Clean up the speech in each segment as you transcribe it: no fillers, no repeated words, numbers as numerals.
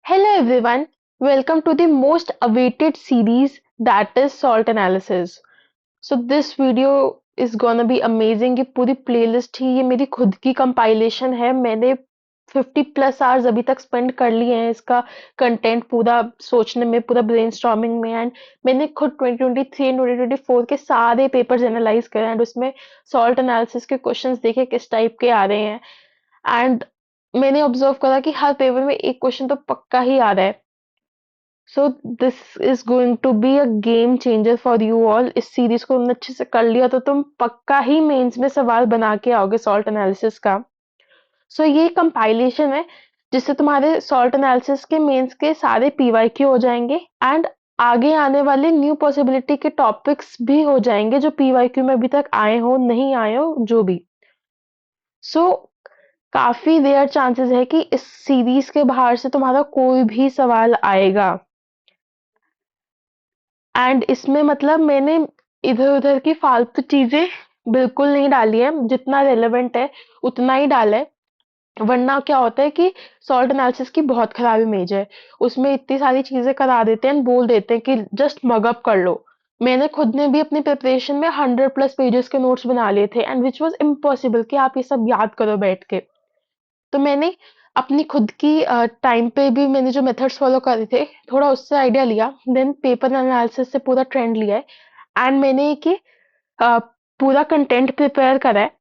Hello everyone, welcome to the most awaited series that is salt analysis. So this video is gonna be amazing. ये पूरी playlist ही ये मेरी खुद की compilation है. मैंने 50 प्लस आवर्स अभी तक स्पेंड कर लिए हैं इसका कंटेंट पूरा सोचने में, पूरा ब्रेनस्टॉर्मिंग में. एंड मैंने खुद 2023 एंड 2024 के सारे पेपर्स एनालाइज करे एंड उसमें सॉल्ट एनालिसिस के क्वेश्चंस देखे किस टाइप के आ रहे हैं. एंड मैंने ऑब्जर्व करा कि हर पेपर में एक क्वेश्चन तो पक्का ही आ रहा है. So this is going to be a game changer for you all. इस सीरीज को तुमने अच्छे से कर लिया तो तुम पक्का ही मेंस में सवाल बना के आओगे सॉल्ट एनालिसिस का. ये कंपाइलेशन है जिससे तुम्हारे सॉल्ट एनालिसिस के मेंस के सारे पीवाईक्यू हो जाएंगे एंड आगे आने वाले न्यू पॉसिबिलिटी के टॉपिक्स भी हो जाएंगे जो पीवाईक्यू में अभी तक आए हो नहीं आए हो जो भी. सो काफी रेयर चांसेस है कि इस सीरीज के बाहर से तुम्हारा कोई भी सवाल आएगा. एंड इसमें मतलब मैंने इधर-उधर की फालतू चीजें बिल्कुल नहीं डाली है. जितना रेलेवेंट है उतना ही डाला है. वरना क्या होता है कि सॉल्ट एनालिसिस की बहुत खराब इमेज है. उसमें इतनी सारी चीजें करा देते हैं बोल देते हैं कि जस्ट मगअप कर लो. मैंने खुद ने भी अपनी प्रिपरेशन में 100 प्लस पेजेस के नोट्स बना लिए थे एंड विच वॉज इम्पॉसिबल कि आप ये सब याद करो बैठ के. तो मैंने अपनी खुद की टाइम पे भी मैंने जो मेथड्स फॉलो करे थे थोड़ा उससे आइडिया लिया. देन पेपर एनालिसिस से पूरा ट्रेंड लिया है एंड मैंने कि अ, पूरा कंटेंट प्रिपेयर करा है.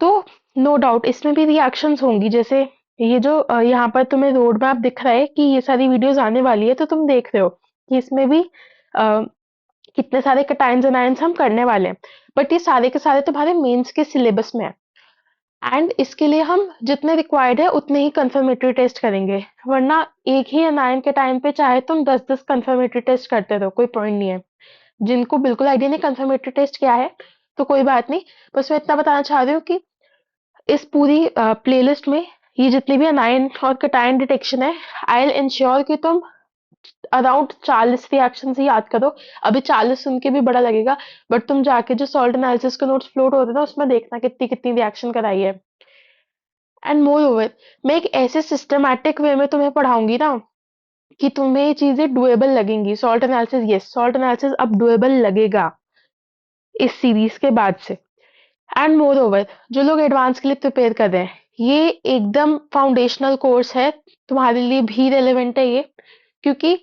तो नो डाउट इसमें भी रिएक्शंस होंगी. जैसे ये जो यहाँ पर तुम्हें रोड मैप दिख रहा है कि ये सारी वीडियोस आने वाली है तो तुम देख रहे हो कि इसमें भी अ, कितने सारे कटायंस एनायंस हम करने वाले हैं. बट ये सारे के सारे तुम्हारे मेंस के सिलेबस में है एंड इसके लिए हम जितने रिक्वायर्ड है उतने ही कंफर्मेटरी टेस्ट करेंगे. वरना एक ही अनायन के टाइम पे चाहे तुम 10-10 कंफर्मेटरी टेस्ट करते रहो कोई पॉइंट नहीं है. जिनको बिल्कुल आइडिया नहीं कंफर्मेटरी टेस्ट क्या है तो कोई बात नहीं. बस मैं इतना बताना चाह रही हूँ कि इस पूरी प्लेलिस्ट में ये जितनी भी अनायन और कटायन डिटेक्शन है आई विल इंश्योर कि तुम अराउंड 40 रिएक्शन ही याद करो. अभी 40 सुन के भी बड़ा लगेगा बट तुम जाके जो सॉल्ट एनालिसिस के नोट्स फ्लोट होते हैं ना उसमें देखना कितनी कितनी रिएक्शन कराई है. एंड मोर ओवर मैं एक ऐसे सिस्टमैटिक वे में तुम्हें पढ़ाऊंगी ना कि तुम्हें ये चीजें डुएबल लगेंगी. Salt analysis, yes salt analysis अब डुएबल लगेगा इस सीरीज के बाद से. एंड मोर ओवर जो लोग एडवांस के लिए प्रिपेयर कर रहे हैं ये एकदम फाउंडेशनल कोर्स है. तुम्हारे लिए भी रेलेवेंट है ये. क्योंकि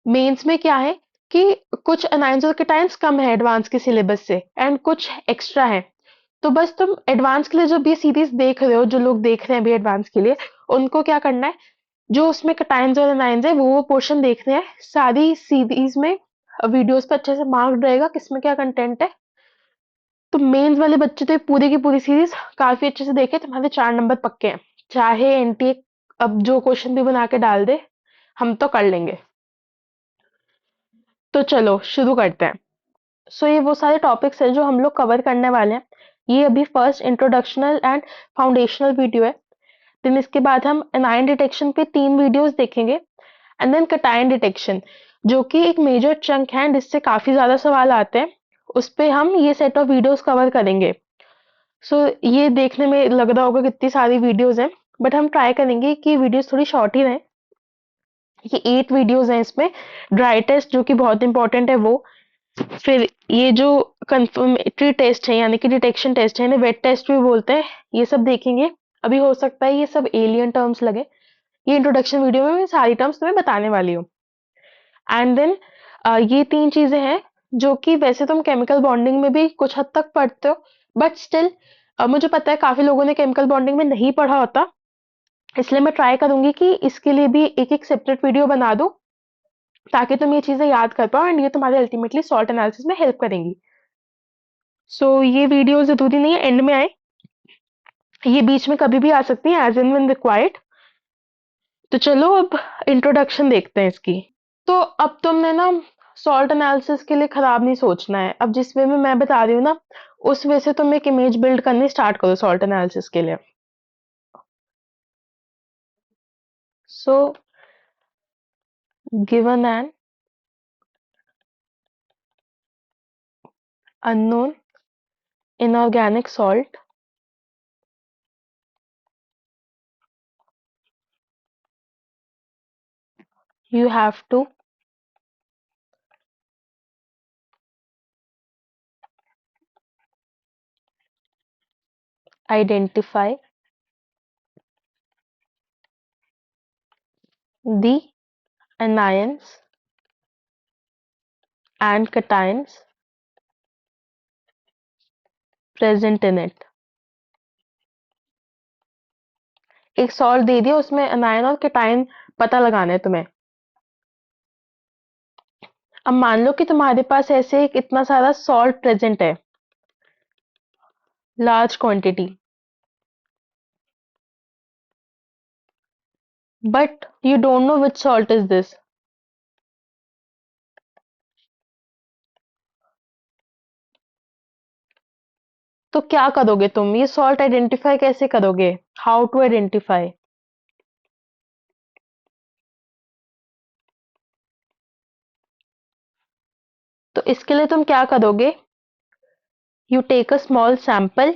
मेंस में क्या है कि कुछ अनाइंस और कैटायंस कम है एडवांस के सिलेबस से एंड कुछ एक्स्ट्रा है. तो बस तुम एडवांस के लिए जब ये सीरीज देख रहे हो, जो लोग देख रहे हैं अभी एडवांस के लिए, उनको क्या करना है, जो उसमें कैटायंस और एनायंस है वो पोर्शन देखने हैं. सारी सीरीज में वीडियोस पे अच्छे से मार्क्ड रहेगा किसमें क्या कंटेंट है. तो मेंस वाले बच्चे तो ये पूरी की पूरी सीरीज काफी अच्छे से देखे, तुम्हारे 4 नंबर पक्के हैं. चाहे एनटीए अब जो क्वेश्चन भी बना के डाल दे हम तो कर लेंगे. तो चलो शुरू करते हैं. ये वो सारे टॉपिक्स हैं जो हम लोग कवर करने वाले हैं. ये अभी फर्स्ट इंट्रोडक्शनल एंड फाउंडेशनल वीडियो है. देन इसके बाद हम एनायन डिटेक्शन पे 3 वीडियोस देखेंगे एंड देन कटायन डिटेक्शन जो कि एक मेजर चंक है जिससे काफी ज्यादा सवाल आते हैं. उस पे हम ये सेट ऑफ वीडियोस कवर करेंगे. ये देखने में लग रहा होगा कितनी सारी वीडियोस हैं बट हम ट्राई करेंगे कि वीडियोस थोड़ी शॉर्ट ही रहें. ये 8 वीडियोस हैं इसमें. ड्राई टेस्ट जो कि बहुत इंपॉर्टेंट है वो. फिर ये जो कंफर्मेटरी टेस्ट है यानी कि डिटेक्शन टेस्ट है, इन्हें वेट टेस्ट भी बोलते हैं, ये सब देखेंगे. अभी हो सकता है ये सब एलियन टर्म्स लगे. ये इंट्रोडक्शन वीडियो में मैं सारी टर्म्स तुम्हें बताने वाली हूँ. एंड देन ये 3 चीजें हैं जो कि वैसे तुम केमिकल बॉन्डिंग में भी कुछ हद तक पढ़ते हो बट स्टिल मुझे पता है काफी लोगों ने केमिकल बॉन्डिंग में नहीं पढ़ा होता. इसलिए मैं ट्राई करूंगी कि इसके लिए भी एक एक सेपरेट वीडियो बना दूं ताकि तुम ये चीजें याद कर पाओ एंड ये तुम्हारे अल्टीमेटली सॉल्ट एनालिसिस में हेल्प करेंगी. ये वीडियो जरूरी नहीं है एंड में आए, ये बीच में कभी भी आ सकती है एज एंड व्हेन रिक्वायर्ड. तो चलो अब इंट्रोडक्शन देखते हैं इसकी. तो अब तुमने ना सॉल्ट एनालिसिस के लिए खराब नहीं सोचना है. अब जिस वे में मैं बता रही हूँ ना उस वे से तुम एक इमेज बिल्ड करनी स्टार्ट करो सॉल्ट एनालिसिस के लिए. So given an unknown inorganic salt You have to identify the anions and cations present in it. एक सॉल्ट दे दिया, उसमें अनायन और केटायन पता लगाना है तुम्हें। अब मान लो कि तुम्हारे पास ऐसे एक इतना सारा सॉल्ट प्रेजेंट है, large quantity, but you don't know which salt is this. तो क्या करोगे तुम, ये सॉल्ट आइडेंटिफाई कैसे करोगे? How to identify? तो इसके लिए तुम क्या करोगे? You take a small sample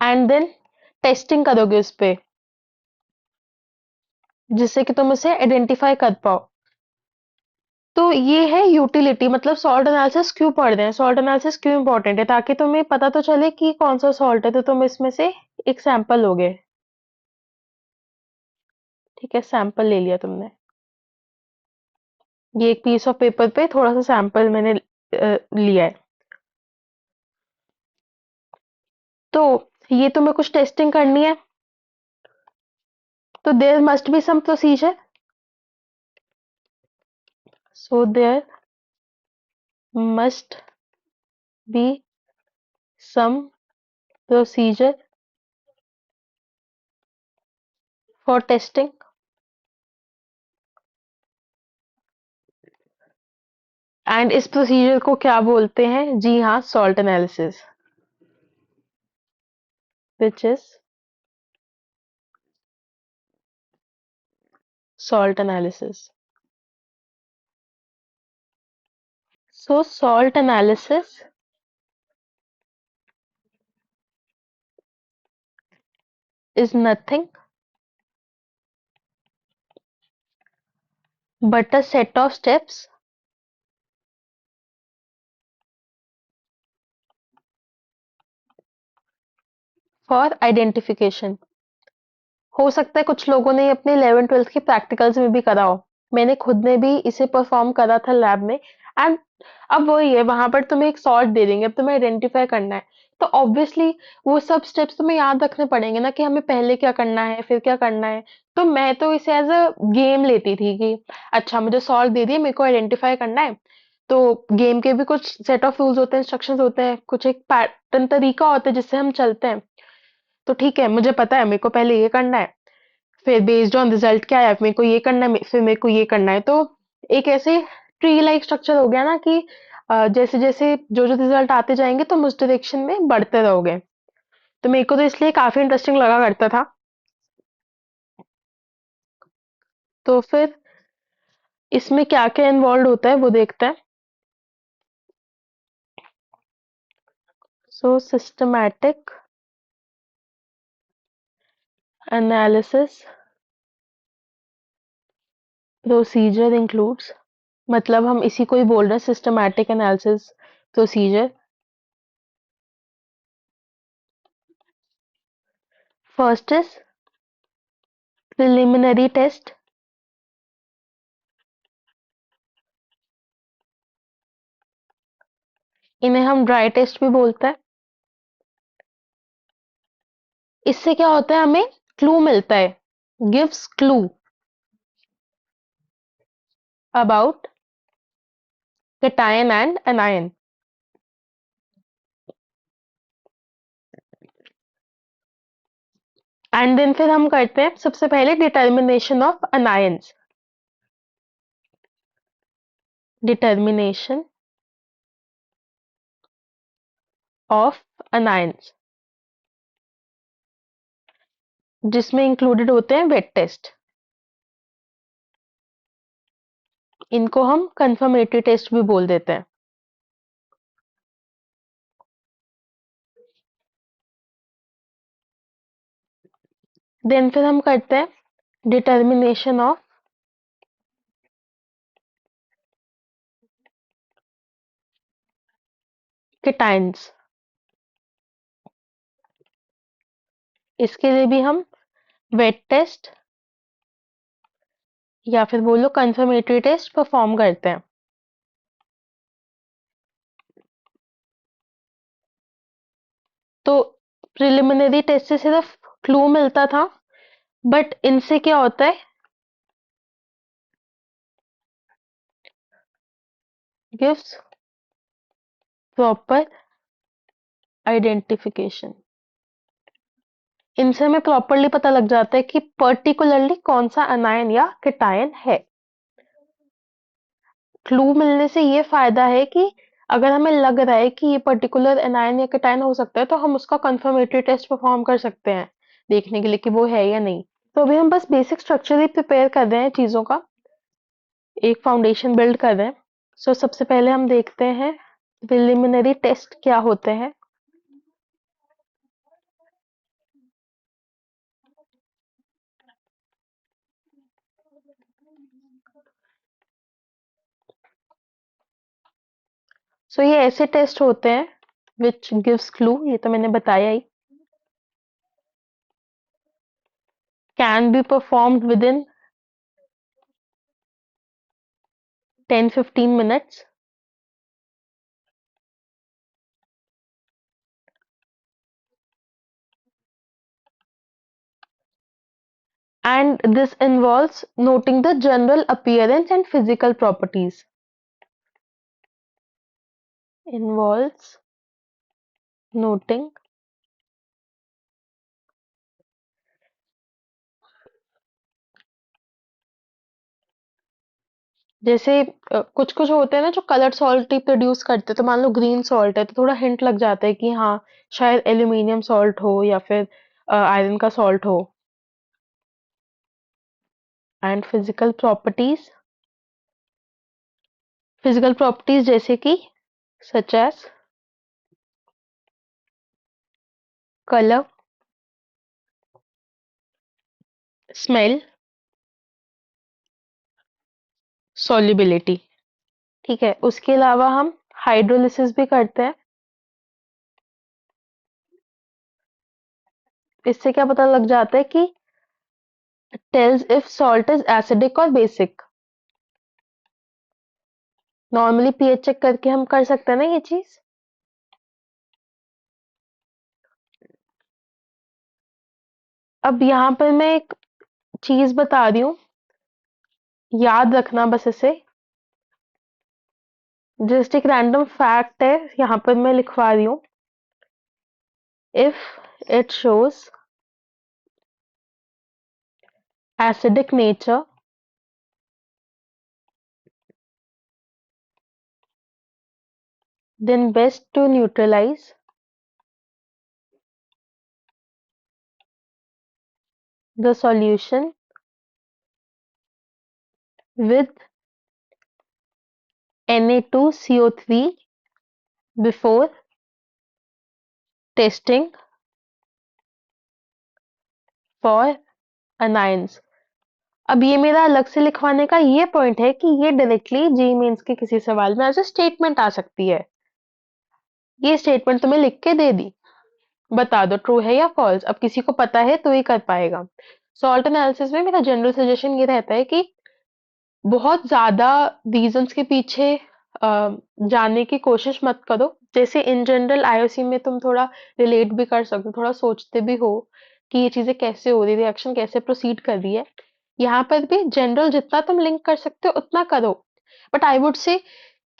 and then testing करोगे उस पे, जिससे कि तुम उसे आइडेंटिफाई कर पाओ। तो ये है यूटिलिटी, मतलब सॉल्ट एनालिसिस क्यों पढ़ रहे हैं, सॉल्ट एनालिसिस क्यों इंपॉर्टेंट है, ताकि तुम्हें पता तो चले कि कौन सा सॉल्ट है, तो तुम इसमें से एक सैंपल लोगे। ठीक है, सैंपल ले लिया तुमने। ये एक पीस ऑफ पेपर पे थोड़ा सा सैंपल मैंने लिया है। तो ये तुम्हें कुछ टेस्टिंग करनी है, तो there must be some procedure. So there must be some procedure for testing, and इस प्रोसीजर को क्या बोलते हैं? जी हाँ, salt analysis, which is salt analysis. So salt analysis is nothing but a set of steps for identification. हो सकता है कुछ लोगों ने अपने 11th-12th के प्रैक्टिकल्स में भी करा हो। मैंने खुद ने भी इसे परफॉर्म करा था लैब में। एंड अब वही है, वहां पर तुम्हें एक सॉल्ट दे देंगे, अब तुम्हें आइडेंटिफाई करना है। तो ऑब्वियसली वो सब स्टेप्स तुम्हें याद रखने पड़ेंगे ना, कि हमें पहले क्या करना है, फिर क्या करना है। तो मैं तो इसे एज अ गेम लेती थी कि अच्छा, मुझे सॉल्ट दे दिए, मेरे को आइडेंटिफाई करना है। तो गेम के भी कुछ सेट ऑफ रूल्स होते हैं, इंस्ट्रक्शंस होते हैं, कुछ एक पैटर्न तरीका होता है जिससे हम चलते हैं। तो ठीक है, मुझे पता है मेरे को पहले ये करना है, फिर बेस्ड ऑन रिजल्ट क्या है, मेरे को ये करना है, फिर मेरे को ये करना है। तो एक ऐसे ट्री लाइक स्ट्रक्चर हो गया ना, कि जैसे जैसे जो जो रिजल्ट आते जाएंगे तुम उस डायरेक्शन में बढ़ते रहोगे। तो मेरे को तो इसलिए काफी इंटरेस्टिंग लगा करता था। तो फिर इसमें क्या क्या इन्वॉल्व होता है वो देखते हैं। So systematic analysis procedure includes, मतलब हम इसी को ही बोल रहे हैं, systematic analysis procedure. First is preliminary test, इन्हें हम ड्राई टेस्ट भी बोलते हैं। इससे क्या होता है, हमें क्लू मिलता है, gives clue about cation and anion। And then फिर हम करते हैं सबसे पहले determination of anions, determination of anions, जिसमें इंक्लूडेड होते हैं वेट टेस्ट। इनको हम कंफर्मेटरी टेस्ट भी बोल देते हैं। देन फिर हम करते हैं डिटर्मिनेशन ऑफ केटाइन्स। इसके लिए भी हम वेट टेस्ट या फिर बोलो कंफर्मेटरी टेस्ट परफॉर्म करते हैं। तो प्रिलिमिनरी टेस्ट से सिर्फ क्लू मिलता था, बट इनसे क्या होता है, गिव्स प्रॉपर आइडेंटिफिकेशन। इनसे हमें प्रॉपरली पता लग जाता है कि पर्टिकुलरली कौन सा अनायन या केटायन है। क्लू मिलने से ये फायदा है कि अगर हमें लग रहा है कि ये पर्टिकुलर एनायन या केटायन हो सकता है, तो हम उसका कंफर्मेटरी टेस्ट परफॉर्म कर सकते हैं देखने के लिए कि वो है या नहीं। तो अभी हम बस बेसिक स्ट्रक्चर ही प्रिपेयर कर रहे हैं चीजों का, एक फाउंडेशन बिल्ड कर रहे हैं। सो सबसे पहले हम देखते हैं प्रिलिमिनरी टेस्ट क्या होते हैं। सो ये ऐसे टेस्ट होते हैं विच गिव्स क्लू, ये तो मैंने बताया ही। Can be performed within 10-15 minutes, and this involves noting the general appearance and physical properties. Involves noting जैसे कुछ कुछ होते हैं ना जो कलर्ड सॉल्ट ही प्रोड्यूस करते हैं, तो मान लो ग्रीन सॉल्ट है तो थोड़ा हिंट लग जाता है कि हाँ शायद एल्यूमिनियम सॉल्ट हो या फिर आयरन का सॉल्ट हो। एंड फिजिकल प्रॉपर्टीज जैसे कि such as colour, smell, solubility. ठीक है, उसके अलावा हम हाइड्रोलिसिस भी करते हैं। इससे क्या पता लग जाता है कि tells if salt is acidic और बेसिक। नॉर्मली पीएच चेक करके हम कर सकते हैं ना ये चीज। अब यहाँ पर मैं एक चीज बता रही हूँ, याद रखना बस इसे। जस्ट एक रैंडम फैक्ट है, यहाँ पर मैं लिखवा रही हूँ। If it shows acidic nature, then best to neutralize the solution with Na2CO3 before testing for anions। अब ये मेरा अलग से लिखवाने का ये पॉइंट है कि ये डायरेक्टली जी मेंस के किसी सवाल में एज अ स्टेटमेंट आ सकती है। ये स्टेटमेंट तुम्हें लिख के दे दी, बता दो ट्रू है या फॉल्स। अब किसी को पता है तो ही कर पाएगा। सॉल्ट एनालिसिस में मेरा जनरल सजेशन ये रहता है कि बहुत ज्यादा रीजंस के पीछे जाने की कोशिश मत करो। जैसे इन जनरल आईओसी में तुम थोड़ा रिलेट भी कर सकते हो, थोड़ा सोचते भी हो कि ये चीजें कैसे हो रही, रिएक्शन कैसे प्रोसीड कर रही है। यहाँ पर भी जनरल जितना तुम लिंक कर सकते हो उतना करो, बट आई वुड से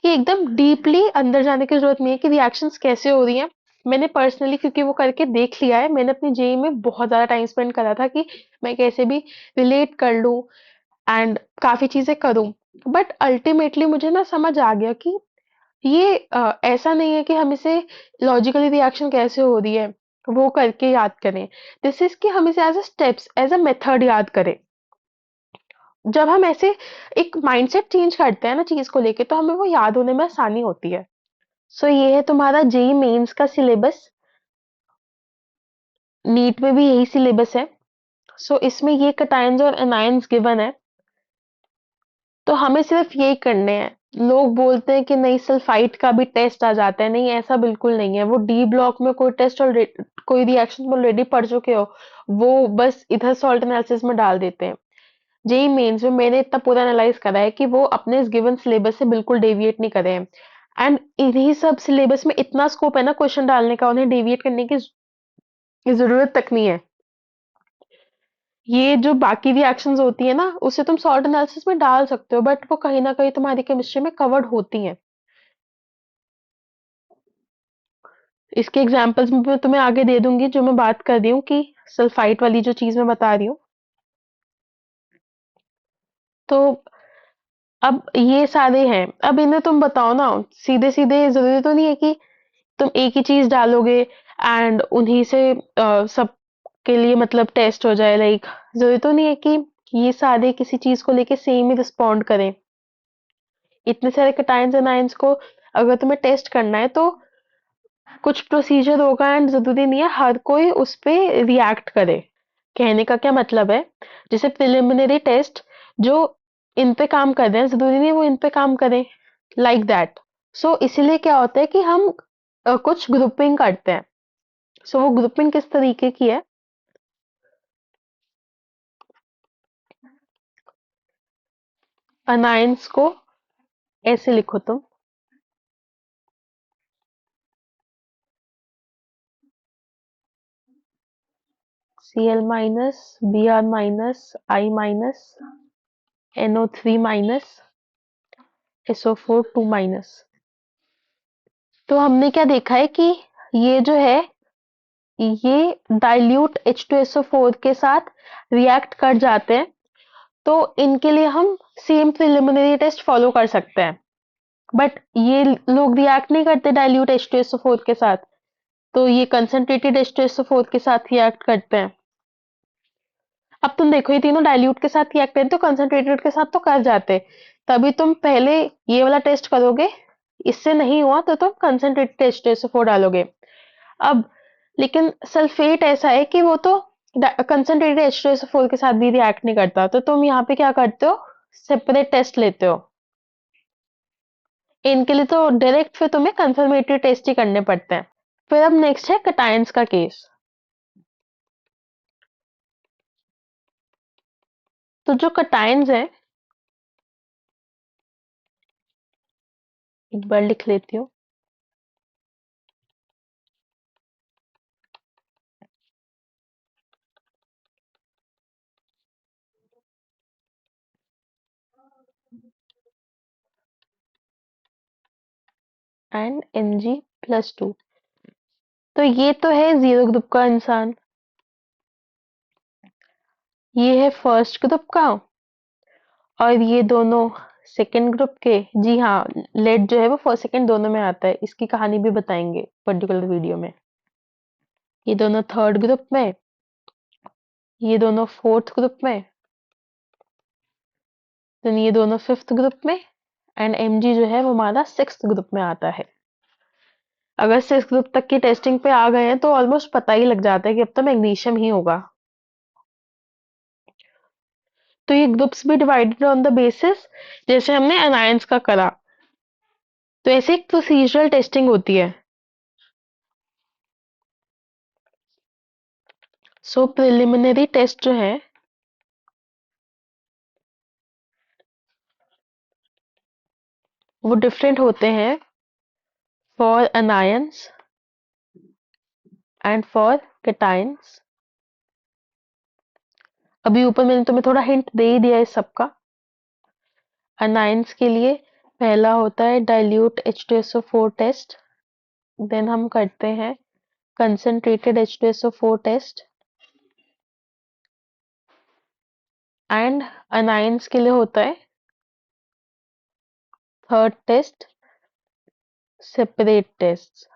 कि एकदम डीपली अंदर जाने की जरूरत नहीं है कि रिएक्शंस कैसे हो रही हैं। मैंने पर्सनली क्योंकि वो करके देख लिया है, मैंने अपनी जेई में बहुत ज्यादा टाइम स्पेंड करा था कि मैं कैसे भी रिलेट कर लूं एंड काफी चीजें करूं। बट अल्टीमेटली मुझे ना समझ आ गया कि ये ऐसा नहीं है कि हम इसे लॉजिकली रिएक्शन कैसे हो रही है वो करके याद करें। दिस इज कि हम इसे as a steps as a method याद करें। जब हम ऐसे एक माइंडसेट चेंज करते हैं ना चीज को लेके, तो हमें वो याद होने में आसानी होती है। सो ये है तुम्हारा जेई मेंस का सिलेबस। नीट में भी यही सिलेबस है। सो इसमें ये कटायंस और एनायंस गिवन है, तो हमें सिर्फ यही करने हैं। लोग बोलते हैं कि नहीं सल्फाइड का भी टेस्ट आ जाता है, नहीं ऐसा बिल्कुल नहीं है। वो डी ब्लॉक में कोई टेस्ट ऑलरेडी, कोई रिएक्शन ऑलरेडी पढ़ चुके हो, वो बस इधर सॉल्ट एनालिसिस में डाल देते हैं। जेई मेंस में मैंने इतना पूरा एनालाइज करा है कि वो अपने इस गिवन सिलेबस से बिल्कुल डेविएट नहीं करे हैं। एंड इन्हीं सब सिलेबस में इतना स्कोप है ना क्वेश्चन डालने का, उन्हें डेविएट करने की जरूरत तक नहीं है। ये जो बाकी रिएक्शंस होती है ना, उसे तुम सॉल्ट एनालिसिस में डाल सकते हो, बट वो कहीं ना कहीं तुम्हारी केमिस्ट्री में कवर्ड होती हैं। इसके एग्जांपल्स मैं तुम्हें आगे दे दूंगी, जो मैं बात कर रही हूँ कि सल्फाइट वाली जो चीज मैं बता रही हूँ। तो अब ये सारे हैं, अब इन्हें तुम बताओ ना, सीधे सीधे जरूरी तो नहीं है कि तुम एक ही चीज डालोगे एंड उन्हीं से सब के लिए मतलब टेस्ट हो जाए। लाइक जरूरी तो नहीं है कि ये सारे किसी चीज को लेके सेम ही रिस्पॉन्ड करें। इतने सारे कैटायंस एंड आयंस को अगर तुम्हें टेस्ट करना है तो कुछ प्रोसीजर होगा, एंड जरूरी नहीं है हर कोई उस पे रिएक्ट करे। कहने का क्या मतलब है, जैसे प्रिलिमिनरी टेस्ट जो इन पे काम कर रहे हैं, जरूरी नहीं वो इन पे काम करें, लाइक दैट। सो इसीलिए क्या होता है कि हम कुछ ग्रुपिंग करते हैं। सो वो ग्रुपिंग किस तरीके की है, अनायंस को ऐसे लिखो तुम, Cl minus, Br minus, I minus, NO3 minus, SO4 2 minus. तो हमने क्या देखा है कि ये जो है, ये डाइल्यूट H2SO4 के साथ रिएक्ट कर जाते हैं। तो इनके लिए हम सेम प्रिलिमिनरी टेस्ट फॉलो कर सकते हैं, बट ये लोग रिएक्ट नहीं करते डाइल्यूट H2SO4 के साथ, तो ये कंसंट्रेटेड H2SO4 के साथ रिएक्ट करते हैं। अब तुम देखो ये तीनों डाइल्यूट के साथ रिएक्ट करें तो कंसंट्रेटेड के साथ तो कर जाते, तभी तुम पहले ये वाला टेस्ट करोगे, इससे नहीं हुआ तो तुम कंसंट्रेटेड H2SO4 डालोगे। अब लेकिन सल्फेट ऐसा है कि वो तो कंसंट्रेटेड H2SO4 के साथ भी रिएक्ट नहीं करता, तो तुम यहाँ पे क्या करते हो, सेपरेट टेस्ट लेते हो। इनके लिए तो डायरेक्ट फिर तुम्हें कंफर्मेटरी टेस्ट ही करने पड़ते हैं। फिर अब नेक्स्ट है कटायंस का केस। तो जो कटायंस है, एक बार लिख लेती हूँ, एंड Mg+2। तो ये तो है जीरो ग्रुप का इंसान, ये है फर्स्ट ग्रुप का, और ये दोनों सेकंड ग्रुप के। जी हाँ, लेड जो है वो फर्स्ट सेकंड दोनों में आता है, इसकी कहानी भी बताएंगे पर्टिकुलर वीडियो में। ये दोनों थर्ड ग्रुप में, ये दोनों फोर्थ ग्रुप में, देन ये दोनों फिफ्थ ग्रुप में, एंड Mg जो है वो हमारा सिक्स्थ ग्रुप में आता है। अगर सिक्स ग्रुप तक की टेस्टिंग पे आ गए हैं तो ऑलमोस्ट पता ही लग जाता है कि अब तो मैग्नीशियम ही होगा। तो ये ग्रुप्स भी डिवाइडेड ऑन द बेसिस, जैसे हमने एनायंस का करा, तो ऐसे एक प्रोसीजरल टेस्टिंग होती है। सो प्रिलिमिनरी टेस्ट जो है वो डिफरेंट होते हैं for anions and for cations. अभी ऊपर मैंने तुम्हें थोड़ा हिंट दे ही दिया इस सबका। अनायंस के लिए पहला होता है डाइल्यूट H2SO4 टेस्ट, देन हम करते हैं concentrated H2SO4 test, and anions के लिए होता है थर्ड टेस्ट, सेपरेट टेस्ट।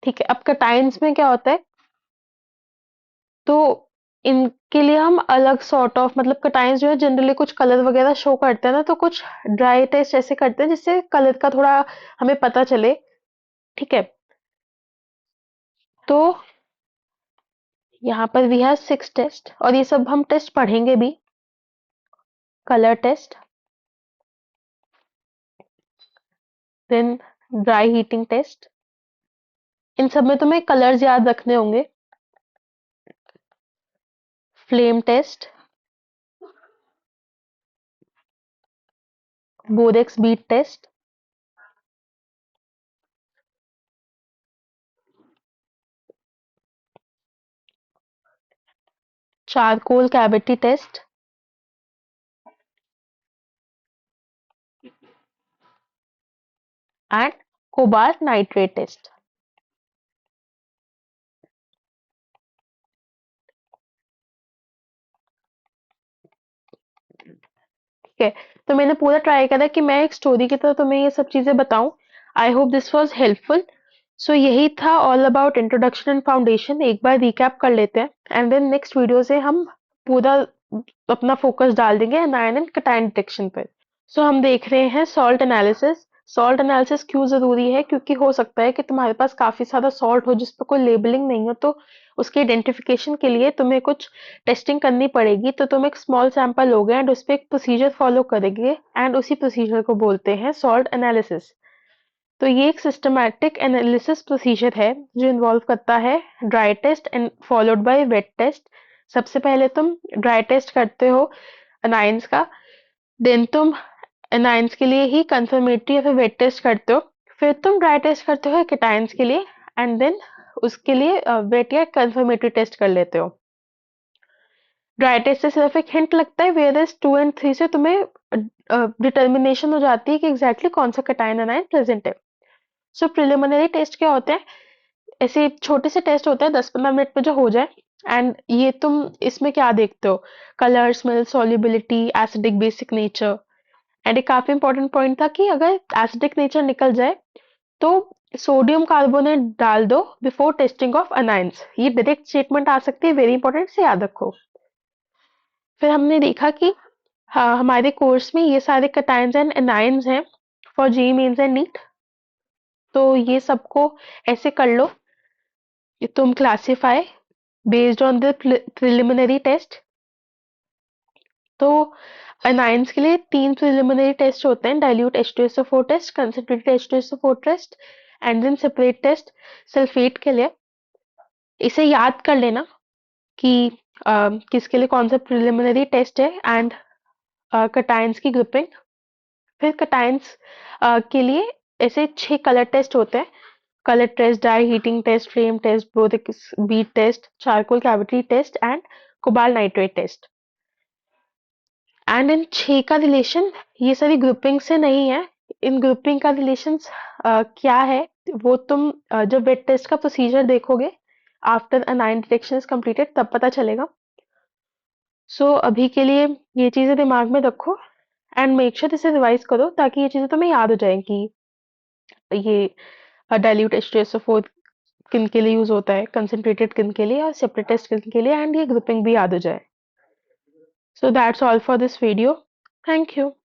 ठीक है, अब कैटायंस में क्या होता है, तो इनके लिए हम अलग सॉर्ट ऑफ, मतलब कैटायंस जो है जनरली कुछ कलर वगैरह शो करते हैं ना, तो कुछ ड्राई टेस्ट ऐसे करते हैं जिससे कलर का थोड़ा हमें पता चले। ठीक है, तो यहाँ पर वी हैव 6 टेस्ट और ये सब हम टेस्ट पढ़ेंगे भी। Colour test, then dry heating test, इन सब में तुम्हें कलर्स याद रखने होंगे। Flame test, borax bead test, charcoal cavity test and cobalt nitrate test. ठीक है, तो मैंने पूरा ट्राई करा कि मैं एक स्टोरी की तरह तुम्हें ये सब चीजें बताऊं। I hope this was helpful. So यही था all about introduction and foundation. एक बार रिकैप कर लेते हैं एंड देन नेक्स्ट वीडियो से हम पूरा अपना फोकस डाल देंगे एनायन एंड कैटायन डिटेक्शन पर। सो हम देख रहे हैं सॉल्ट एनालिसिस। सॉल्ट एनालिसिस क्यों जरूरी है? क्योंकि हो सकता है कि तुम्हारे पास काफी सारा सॉल्ट हो जिस पर कोई लेबलिंग नहीं हो, तो उसके आइडेंटिफिकेशन के लिए तुम्हें कुछ टेस्टिंग करनी पड़ेगी। तो तुम एक स्मॉल सैंपल लोगे एंड उस पर एक प्रोसीजर फॉलो करेंगे एंड उसी प्रोसीजर को बोलते हैं सॉल्ट एनालिसिस। तो ये एक सिस्टमैटिक एनालिसिस प्रोसीजर है जो इन्वॉल्व करता है dry test and followed by wet test. सबसे पहले तुम ड्राई टेस्ट करते हो अनाइंस का, देन तुम एनाइंस के लिए ही कंफर्मेटरी या फिर वेट टेस्ट करते हो, फिर तुम ड्राई टेस्ट करते हो केटाइंस के लिए एंड देन उसके लिए वेट या कंफर्मेटरी टेस्ट कर लेते हो। ड्राई टेस्ट से सिर्फ एक हिंट लगता है, वेयर एज 2 एंड 3 से तुम्हें डिटर्मिनेशन हो जाती है कि एग्जैक्टली कौन सा कटायन एनायन प्रेजेंट है। सो प्रिलिमिनरी टेस्ट क्या होते हैं? ऐसे छोटे से टेस्ट होते हैं 10-15 मिनट में जो हो जाए। एंड ये तुम इसमें क्या देखते हो? Colour, smell, solubility, acidic, basic nature. And एक काफी इंपॉर्टेंट पॉइंट था कि अगर एसिडिक नेचर निकल जाए तो सोडियम कार्बोनेट डाल दो बिफोर टेस्टिंग ऑफ अनाइंस। ये डायरेक्ट स्टेटमेंट आ सकती है, वेरी इंपॉर्टेंट, से याद रखो। फिर हमने देखा कि हाँ, हमारे कोर्स में ये सारे कटायंस एंड एनायंस हैं for JEE Mains and NEET. तो ये सबको ऐसे कर लो कि तुम classify based on the preliminary test. तो अनायंस के लिए 3 प्रिलिमिनरी टेस्ट होते हैं, dilute H2SO4 test, concentrated H2SO4 test and then separate test sulphate के लिए। इसे याद कर लेना कि किसके लिए कौन सा प्रिलिमिनरी टेस्ट है एंड कटायंस की ग्रुपिंग। फिर कटायंस के लिए ऐसे 6 कलर टेस्ट होते हैं। Colour test, dry heating test, flame test, borax bead test, charcoal cavity test and cobalt nitrate test. And in 6 का रिलेशन ये सारी ग्रुपिंग से नहीं है। इन ग्रुपिंग का रिलेशन क्या है वो तुम जब वेट टेस्ट का प्रोसीजर देखोगे आफ्टर अनायन डिटेक्शन इज कंप्लीटेड तब पता चलेगा। सो अभी के लिए ये चीजें दिमाग में रखो एंड मेक श्योर इसे रिवाइज करो ताकि ये चीजें तुम्हें याद हो जाए कि ये डाइल्यूट H2SO4 किन के लिए यूज होता है, कंसंट्रेटेड किन के लिए और सेपरेट टेस्ट किन के लिए, एंड ये ग्रुपिंग भी याद हो जाए। So that's all for this video. Thank you.